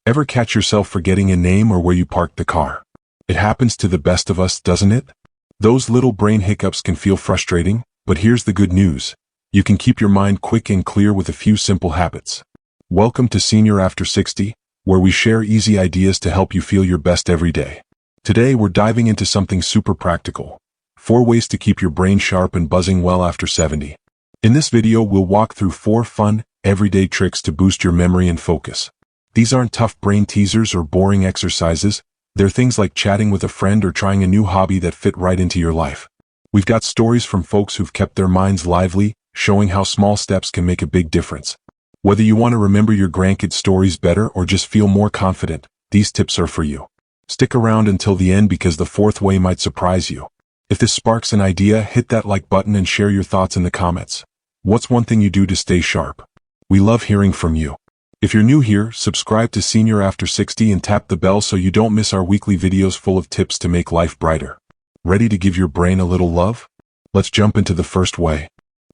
Ever catch yourself forgetting a name or where you parked the car? It happens to the best of us, doesn't it? Those little brain hiccups can feel frustrating, but here's the good news. You can keep your mind quick and clear with a few simple habits. Welcome to Senior After 60, where we share easy ideas to help you feel your best every day. Today we're diving into something super practical. 4 ways to keep your brain sharp and buzzing well after 70. In this video we'll walk through 4 fun, everyday tricks to boost your memory and focus. These aren't tough brain teasers or boring exercises. They're things like chatting with a friend or trying a new hobby that fit right into your life. We've got stories from folks who've kept their minds lively, showing how small steps can make a big difference. Whether you want to remember your grandkids' stories better or just feel more confident, these tips are for you. Stick around until the end because the 4th way might surprise you. If this sparks an idea, hit that like button and share your thoughts in the comments. What's one thing you do to stay sharp? We love hearing from you. If you're new here, subscribe to Senior After 60 and tap the bell so you don't miss our weekly videos full of tips to make life brighter. Ready to give your brain a little love? Let's jump into the first way.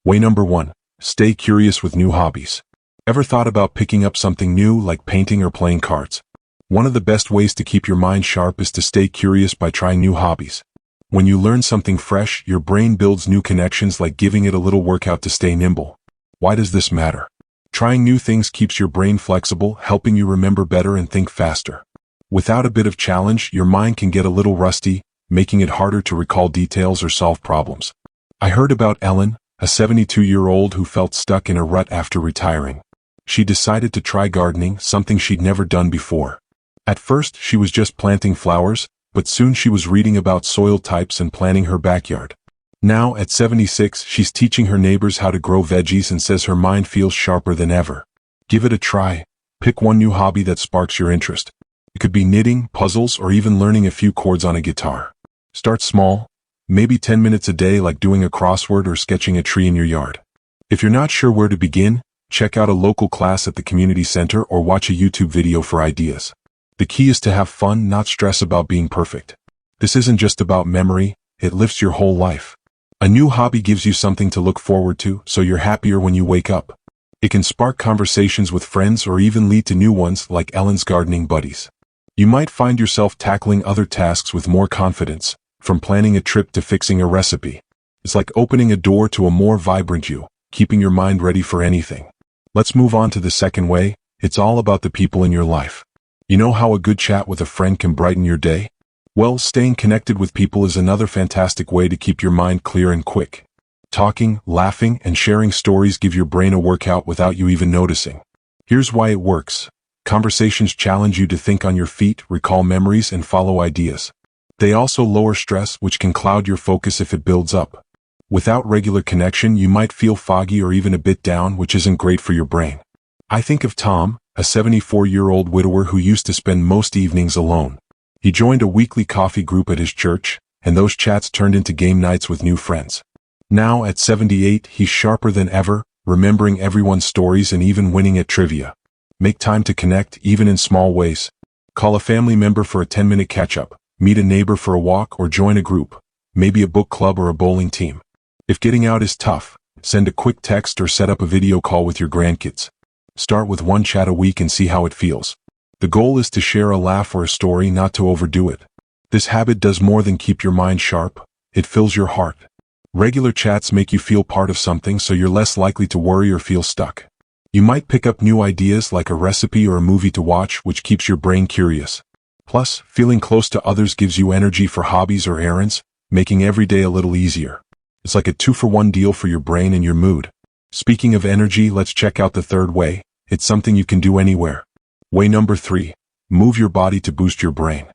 Way number 1. Stay curious with new hobbies. Ever thought about picking up something new like painting or playing cards? One of the best ways to keep your mind sharp is to stay curious by trying new hobbies. When you learn something fresh, your brain builds new connections like giving it a little workout to stay nimble. Why does this matter? Trying new things keeps your brain flexible, helping you remember better and think faster. Without a bit of challenge, your mind can get a little rusty, making it harder to recall details or solve problems. I heard about Ellen, a 72-year-old who felt stuck in a rut after retiring. She decided to try gardening, something she'd never done before. At first, she was just planting flowers, but soon she was reading about soil types and planning her backyard. Now, at 76, she's teaching her neighbors how to grow veggies and says her mind feels sharper than ever. Give it a try. Pick one new hobby that sparks your interest. It could be knitting, puzzles, or even learning a few chords on a guitar. Start small, maybe 10 minutes a day like doing a crossword or sketching a tree in your yard. If you're not sure where to begin, check out a local class at the community center or watch a YouTube video for ideas. The key is to have fun, not stress about being perfect. This isn't just about memory, it lifts your whole life. A new hobby gives you something to look forward to, so you're happier when you wake up. It can spark conversations with friends or even lead to new ones like Ellen's gardening buddies. You might find yourself tackling other tasks with more confidence, from planning a trip to fixing a recipe. It's like opening a door to a more vibrant you, keeping your mind ready for anything. Let's move on to the second way. It's all about the people in your life. You know how a good chat with a friend can brighten your day? Well, staying connected with people is another fantastic way to keep your mind clear and quick. Talking, laughing, and sharing stories give your brain a workout without you even noticing. Here's why it works. Conversations challenge you to think on your feet, recall memories, and follow ideas. They also lower stress, which can cloud your focus if it builds up. Without regular connection, you might feel foggy or even a bit down, which isn't great for your brain. I think of Tom, a 74-year-old widower who used to spend most evenings alone. He joined a weekly coffee group at his church, and those chats turned into game nights with new friends. Now, at 78, he's sharper than ever, remembering everyone's stories and even winning at trivia. Make time to connect, even in small ways. Call a family member for a 10-minute catch-up, meet a neighbor for a walk or join a group, maybe a book club or a bowling team. If getting out is tough, send a quick text or set up a video call with your grandkids. Start with one chat a week and see how it feels. The goal is to share a laugh or a story, not to overdo it. This habit does more than keep your mind sharp, it fills your heart. Regular chats make you feel part of something, so you're less likely to worry or feel stuck. You might pick up new ideas like a recipe or a movie to watch, which keeps your brain curious. Plus, feeling close to others gives you energy for hobbies or errands, making every day a little easier. It's like a 2-for-1 deal for your brain and your mood. Speaking of energy, let's check out the third way. It's something you can do anywhere. Way number 3. Move your body to boost your brain.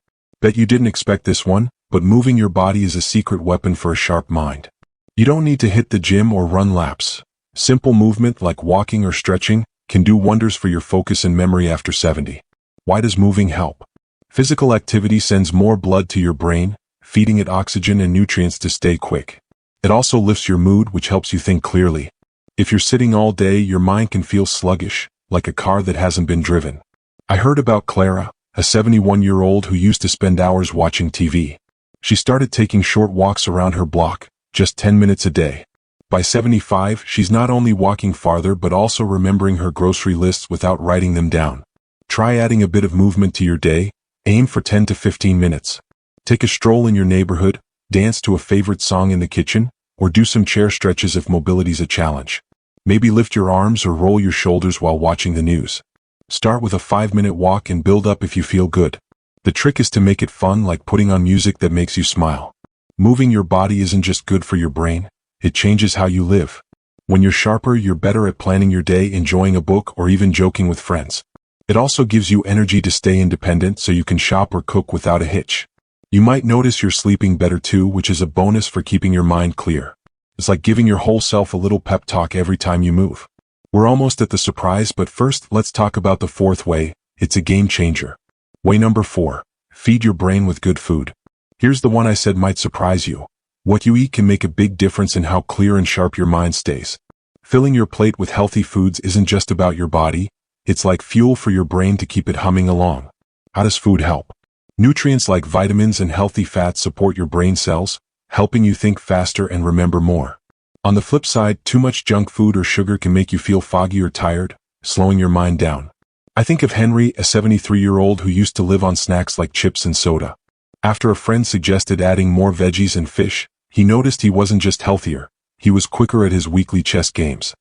Bet you didn't expect this one, but moving your body is a secret weapon for a sharp mind. You don't need to hit the gym or run laps. Simple movement like walking or stretching can do wonders for your focus and memory after 70. Why does moving help? Physical activity sends more blood to your brain, feeding it oxygen and nutrients to stay quick. It also lifts your mood, which helps you think clearly. If you're sitting all day, your mind can feel sluggish, like a car that hasn't been driven. I heard about Clara, a 71-year-old who used to spend hours watching TV. She started taking short walks around her block, just 10 minutes a day. By 75, she's not only walking farther but also remembering her grocery lists without writing them down. Try adding a bit of movement to your day. Aim for 10 to 15 minutes. Take a stroll in your neighborhood, dance to a favorite song in the kitchen, or do some chair stretches if mobility's a challenge. Maybe lift your arms or roll your shoulders while watching the news. Start with a 5-minute walk and build up if you feel good. The trick is to make it fun, like putting on music that makes you smile. Moving your body isn't just good for your brain, it changes how you live. When you're sharper, you're better at planning your day, enjoying a book, or even joking with friends. It also gives you energy to stay independent so you can shop or cook without a hitch. You might notice you're sleeping better too, which is a bonus for keeping your mind clear. It's like giving your whole self a little pep talk every time you move. We're almost at the surprise, but first, let's talk about the fourth way. It's a game changer. Way number 4. Feed your brain with good food. Here's the one I said might surprise you. What you eat can make a big difference in how clear and sharp your mind stays. Filling your plate with healthy foods isn't just about your body, it's like fuel for your brain to keep it humming along. How does food help? Nutrients like vitamins and healthy fats support your brain cells, helping you think faster and remember more. On the flip side, too much junk food or sugar can make you feel foggy or tired, slowing your mind down. I think of Henry, a 73-year-old who used to live on snacks like chips and soda. After a friend suggested adding more veggies and fish, he noticed he wasn't just healthier, he was quicker at his weekly chess games.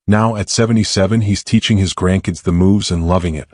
Now, at 77, he's teaching his grandkids the moves and loving it.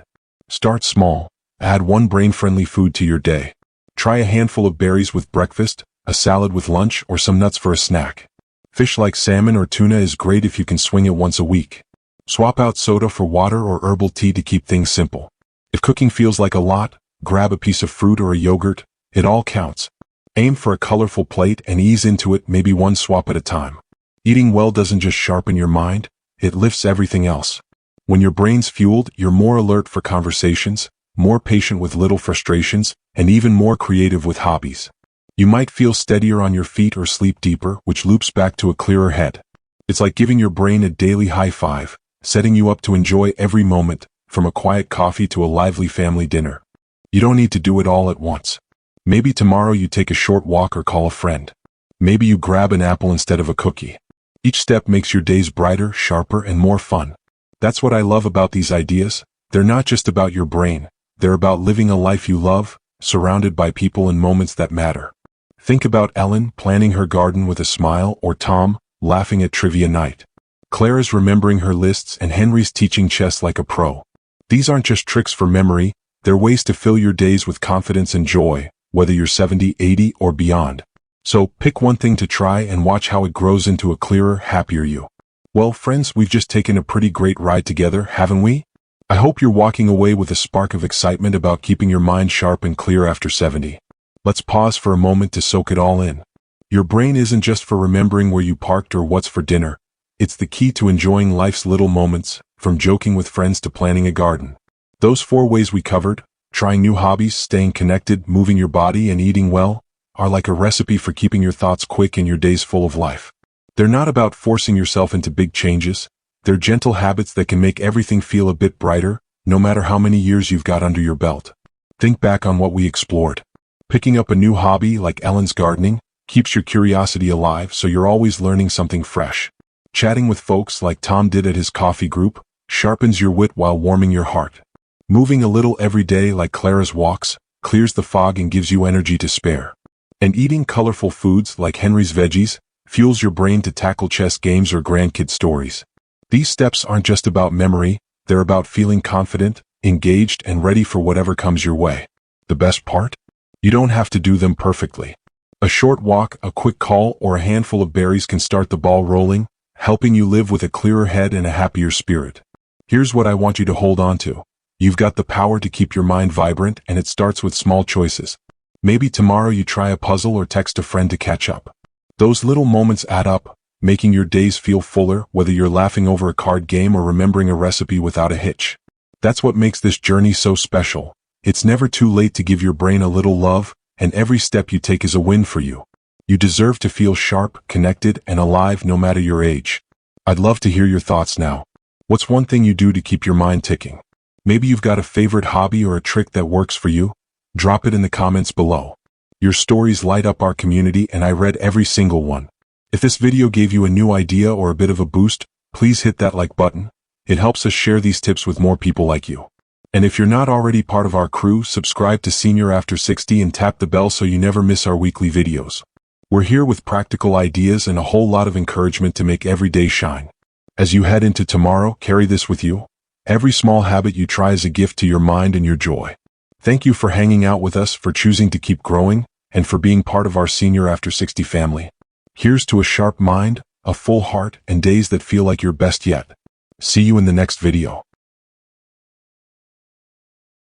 Start small. Add one brain-friendly food to your day. Try a handful of berries with breakfast, a salad with lunch, or some nuts for a snack. Fish like salmon or tuna is great if you can swing it once a week. Swap out soda for water or herbal tea to keep things simple. If cooking feels like a lot, grab a piece of fruit or a yogurt. It all counts. Aim for a colorful plate and ease into it, maybe one swap at a time. Eating well doesn't just sharpen your mind, it lifts everything else. When your brain's fueled, you're more alert for conversations, more patient with little frustrations, and even more creative with hobbies. You might feel steadier on your feet or sleep deeper, which loops back to a clearer head. It's like giving your brain a daily high five, setting you up to enjoy every moment, from a quiet coffee to a lively family dinner. You don't need to do it all at once. Maybe tomorrow you take a short walk or call a friend. Maybe you grab an apple instead of a cookie. Each step makes your days brighter, sharper, and more fun. That's what I love about these ideas. They're not just about your brain. They're about living a life you love, surrounded by people and moments that matter. Think about Ellen planning her garden with a smile, or Tom laughing at trivia night. Clara's remembering her lists, and Henry's teaching chess like a pro. These aren't just tricks for memory, they're ways to fill your days with confidence and joy, whether you're 70, 80, or beyond. So, pick one thing to try and watch how it grows into a clearer, happier you. Well, friends, we've just taken a pretty great ride together, haven't we? I hope you're walking away with a spark of excitement about keeping your mind sharp and clear after 70. Let's pause for a moment to soak it all in. Your brain isn't just for remembering where you parked or what's for dinner. It's the key to enjoying life's little moments, from joking with friends to planning a garden. Those 4 ways we covered, trying new hobbies, staying connected, moving your body, and eating well, are like a recipe for keeping your thoughts quick and your days full of life. They're not about forcing yourself into big changes. They're gentle habits that can make everything feel a bit brighter, no matter how many years you've got under your belt. Think back on what we explored. Picking up a new hobby like Ellen's gardening keeps your curiosity alive, so you're always learning something fresh. Chatting with folks like Tom did at his coffee group sharpens your wit while warming your heart. Moving a little every day like Clara's walks clears the fog and gives you energy to spare. And eating colorful foods like Henry's veggies fuels your brain to tackle chess games or grandkid stories. These steps aren't just about memory, they're about feeling confident, engaged, and ready for whatever comes your way. The best part? You don't have to do them perfectly. A short walk, a quick call, or a handful of berries can start the ball rolling, helping you live with a clearer head and a happier spirit. Here's what I want you to hold on to. You've got the power to keep your mind vibrant, and it starts with small choices. Maybe tomorrow you try a puzzle or text a friend to catch up. Those little moments add up, making your days feel fuller, whether you're laughing over a card game or remembering a recipe without a hitch. That's what makes this journey so special. It's never too late to give your brain a little love, and every step you take is a win for you. You deserve to feel sharp, connected, and alive no matter your age. I'd love to hear your thoughts now. What's one thing you do to keep your mind ticking? Maybe you've got a favorite hobby or a trick that works for you? Drop it in the comments below. Your stories light up our community, and I read every single one. If this video gave you a new idea or a bit of a boost, please hit that like button. It helps us share these tips with more people like you. And if you're not already part of our crew, subscribe to Senior After 60 and tap the bell so you never miss our weekly videos. We're here with practical ideas and a whole lot of encouragement to make every day shine. As you head into tomorrow, carry this with you. Every small habit you try is a gift to your mind and your joy. Thank you for hanging out with us, for choosing to keep growing, and for being part of our Senior After 60 family. Here's to a sharp mind, a full heart, and days that feel like your best yet. See you in the next video.